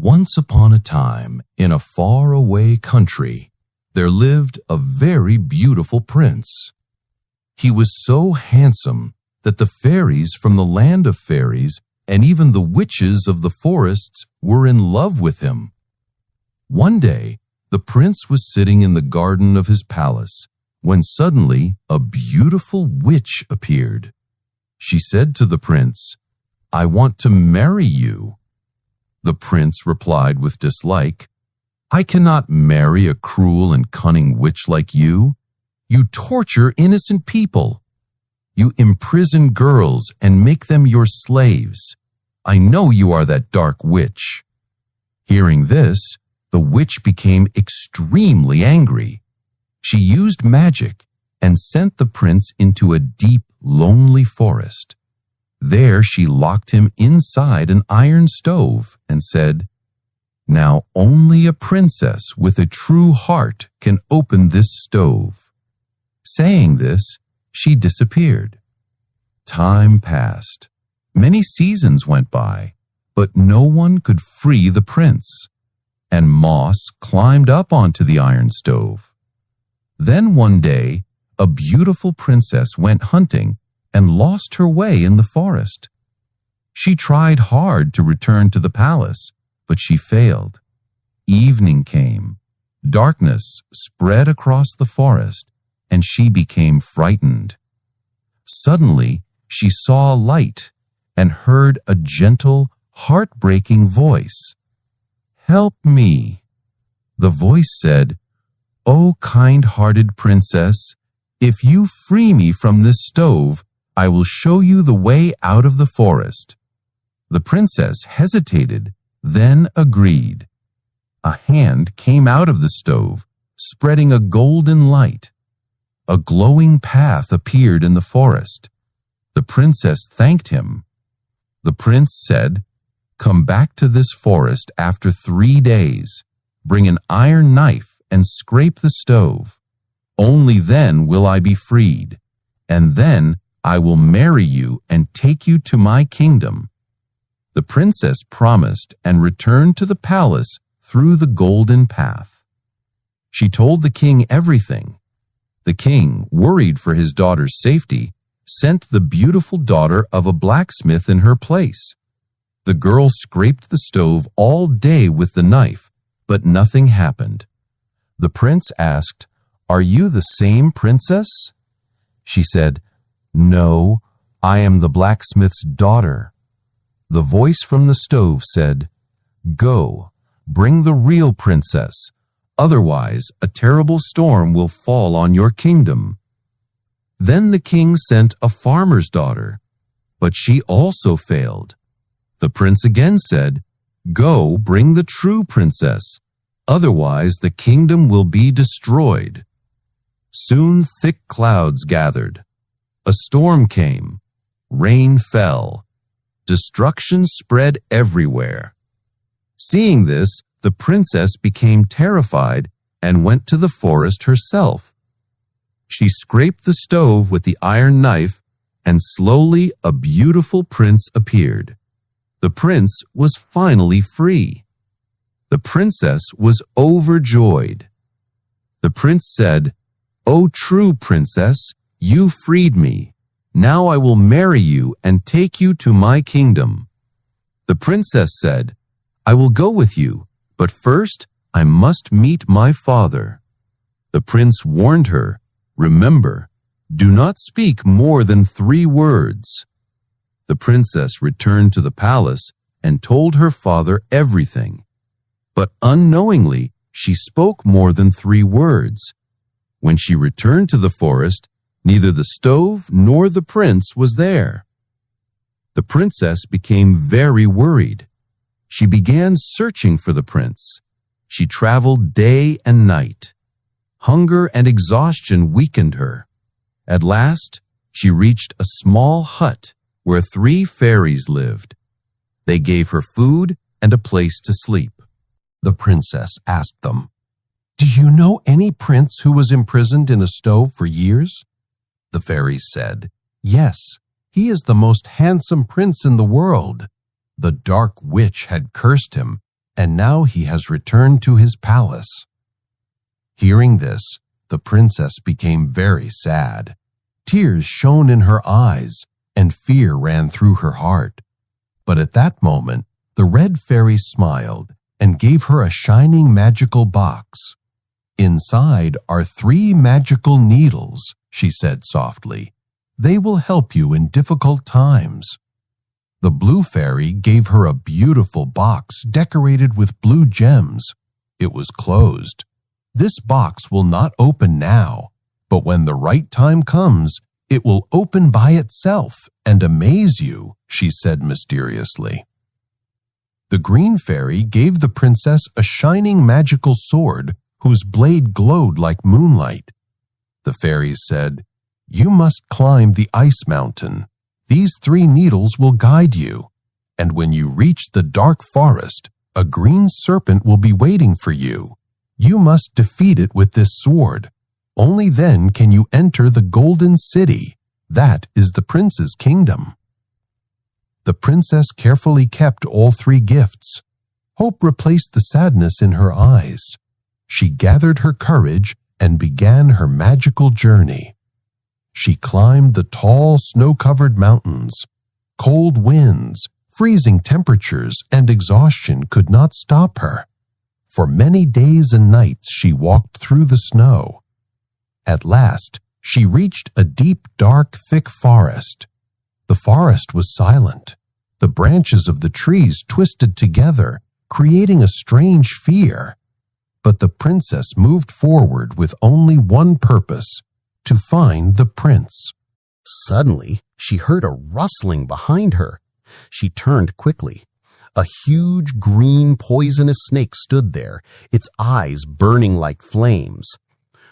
Once upon a time, in a far-away country, there lived a very beautiful prince. He was so handsome that the fairies from the land of fairies and even the witches of the forests were in love with him. One day, the prince was sitting in the garden of his palace when suddenly a beautiful witch appeared. She said to the prince, "I want to marry you." The prince replied with dislike, "I cannot marry a cruel and cunning witch like you. You torture innocent people. You imprison girls and make them your slaves. I know you are that dark witch." Hearing this, the witch became extremely angry. She used magic and sent the prince into a deep, lonely forest. There she locked him inside an iron stove and said, "Now only a princess with a true heart can open this stove." Saying this, she disappeared. Time passed. Many seasons went by, but no one could free the prince, and moss climbed up onto the iron stove. Then one day, a beautiful princess went hunting and lost her way in the forest. She tried hard to return to the palace, but she failed. Evening came. Darkness spread across the forest, and she became frightened. Suddenly, she saw a light and heard a gentle, heartbreaking voice. "Help me." The voice said, "O kind-hearted princess, if you free me from this stove, I will show you the way out of the forest." The princess hesitated, then agreed. A hand came out of the stove, spreading a golden light. A glowing path appeared in the forest. The princess thanked him. The prince said, "Come back to this forest after 3 days. Bring an iron knife and scrape the stove. Only then will I be freed, and then I will marry you and take you to my kingdom." The princess promised and returned to the palace through the golden path. She told the king everything. The king, worried for his daughter's safety, sent the beautiful daughter of a blacksmith in her place. The girl scraped the stove all day with the knife, but nothing happened. The prince asked, "Are you the same princess?" She said, "No, I am the blacksmith's daughter." The voice from the stove said, "Go, bring the real princess. Otherwise, a terrible storm will fall on your kingdom." Then the king sent a farmer's daughter, but she also failed. The prince again said, "Go, bring the true princess. Otherwise, the kingdom will be destroyed." Soon thick clouds gathered. A storm came. Rain fell. Destruction spread everywhere. Seeing this, the princess became terrified and went to the forest herself. She scraped the stove with the iron knife, and slowly a beautiful prince appeared. The prince was finally free. The princess was overjoyed. The prince said, "O true princess, you freed me. Now I will marry you and take you to my kingdom." The princess said, "I will go with you, but first I must meet my father." The prince warned her, "Remember, do not speak more than 3 words." The princess returned to the palace and told her father everything. But unknowingly, she spoke more than 3 words. When she returned to the forest, neither the stove nor the prince was there. The princess became very worried. She began searching for the prince. She traveled day and night. Hunger and exhaustion weakened her. At last, she reached a small hut where 3 fairies lived. They gave her food and a place to sleep. The princess asked them, "Do you know any prince who was imprisoned in a stove for years?" The fairies said, "Yes, he is the most handsome prince in the world. The dark witch had cursed him, and now he has returned to his palace." Hearing this, the princess became very sad. Tears shone in her eyes, and fear ran through her heart. But at that moment, the red fairy smiled and gave her a shining magical box. "Inside are 3 magical needles," she said softly. "They will help you in difficult times." The blue fairy gave her a beautiful box decorated with blue gems. It was closed. "This box will not open now, but when the right time comes, it will open by itself and amaze you," she said mysteriously. The green fairy gave the princess a shining magical sword whose blade glowed like moonlight. The fairies said, "You must climb the ice mountain. These 3 needles will guide you, and when you reach the dark forest, a green serpent will be waiting for you. You must defeat it with this sword. Only then can you enter the golden city. That is the prince's kingdom." The princess carefully kept all 3 gifts. Hope replaced the sadness in her eyes. She gathered her courage and began her magical journey. She climbed the tall, snow-covered mountains. Cold winds, freezing temperatures, and exhaustion could not stop her. For many days and nights she walked through the snow. At last, she reached a deep, dark, thick forest. The forest was silent. The branches of the trees twisted together, creating a strange fear. But the princess moved forward with only one purpose: to find the prince. Suddenly, she heard a rustling behind her. She turned quickly. A huge, green, poisonous snake stood there, its eyes burning like flames.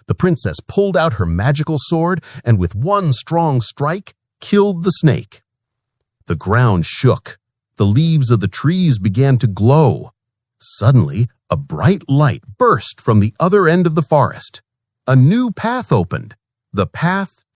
The princess pulled out her magical sword and with one strong strike, killed the snake. The ground shook. The leaves of the trees began to glow. Suddenly, a bright light burst from the other end of the forest. A new path opened, the path